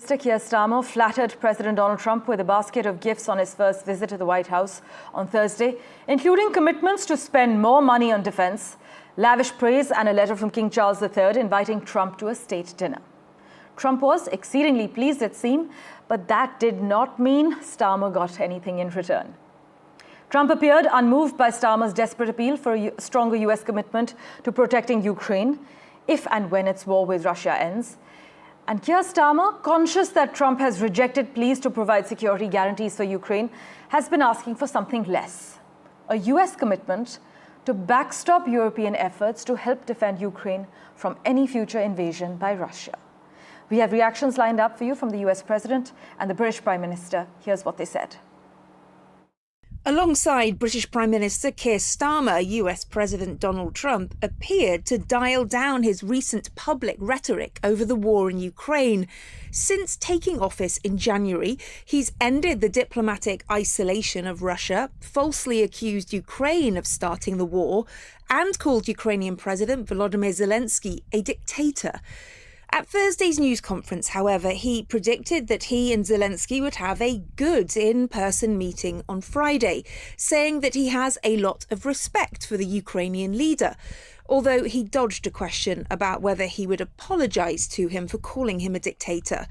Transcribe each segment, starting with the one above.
Keir Starmer flattered President Donald Trump with a basket of gifts on his first visit to the White House on Thursday, including commitments to spend more money on defense, lavish praise, and a letter from King Charles III inviting Trump to a state dinner. Trump was exceedingly pleased, it seemed, but that did not mean Starmer got anything in return. Trump appeared unmoved by Starmer's desperate appeal for a stronger US commitment to protecting Ukraine if and when its war with Russia ends. And Keir Starmer, conscious that Trump has rejected pleas to provide security guarantees for Ukraine, has been asking for something less: a US commitment to backstop European efforts to help defend Ukraine from any future invasion by Russia. We have reactions lined up for you from the US President and the British Prime Minister. Here's what they said. Alongside British Prime Minister Keir Starmer, US President Donald Trump appeared to dial down his recent public rhetoric over the war in Ukraine. Since taking office in January, he's ended the diplomatic isolation of Russia, falsely accused Ukraine of starting the war, and called Ukrainian President Volodymyr Zelensky a dictator. At Thursday's news conference, however, he predicted that he and Zelensky would have a good in-person meeting on Friday, saying that he has a lot of respect for the Ukrainian leader, although he dodged a question about whether he would apologise to him for calling him a dictator.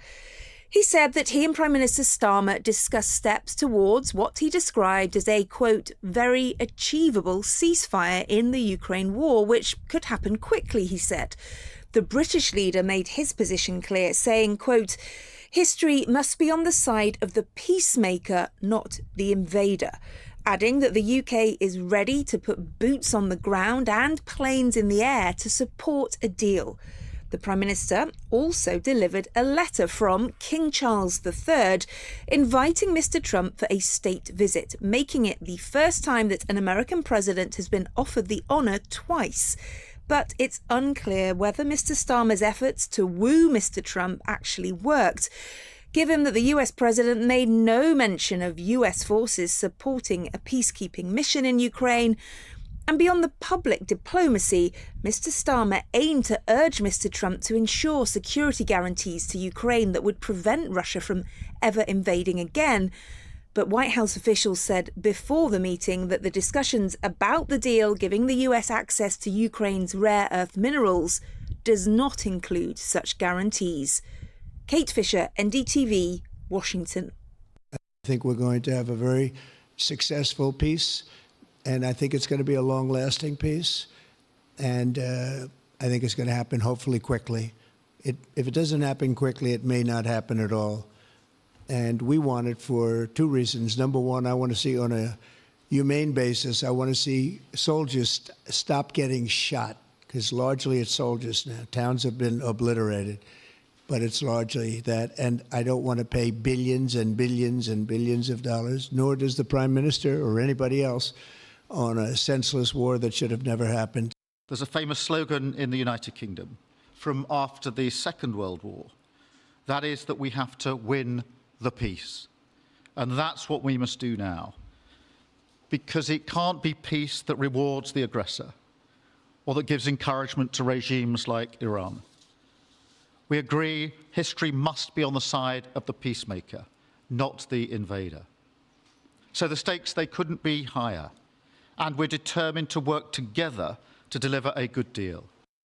He said that he and Prime Minister Starmer discussed steps towards what he described as a, quote, very achievable ceasefire in the Ukraine war, which could happen quickly, he said. The British leader made his position clear, saying, quote, history must be on the side of the peacemaker, not the invader, adding that the UK is ready to put boots on the ground and planes in the air to support a deal. The Prime Minister also delivered a letter from King Charles III inviting Mr. Trump for a state visit, making it the first time that an American president has been offered the honour twice. But it's unclear whether Mr. Starmer's efforts to woo Mr. Trump actually worked, given that the US president made no mention of US forces supporting a peacekeeping mission in Ukraine. And beyond the public diplomacy, Mr. Starmer aimed to urge Mr. Trump to ensure security guarantees to Ukraine that would prevent Russia from ever invading again. But White House officials said before the meeting that the discussions about the deal giving the US access to Ukraine's rare earth minerals does not include such guarantees. Kate Fisher, NDTV, Washington. I think we're going to have a very successful peace, and I think it's going to be a long-lasting peace, and I think it's going to happen hopefully quickly. If it doesn't happen quickly, it may not happen at all. And we want it for two reasons. Number one, I want to see on a humane basis, I want to see soldiers stop getting shot, because largely it's soldiers now. Towns have been obliterated, but it's largely that. And I don't want to pay billions and billions and billions of dollars, nor does the Prime Minister or anybody else, on a senseless war that should have never happened. There's a famous slogan in the United Kingdom from after the Second World War. That is that we have to win the peace. And that's what we must do now. Because it can't be peace that rewards the aggressor or that gives encouragement to regimes like Iran. We agree history must be on the side of the peacemaker, not the invader. So the stakes, they couldn't be higher. And we're determined to work together to deliver a good deal.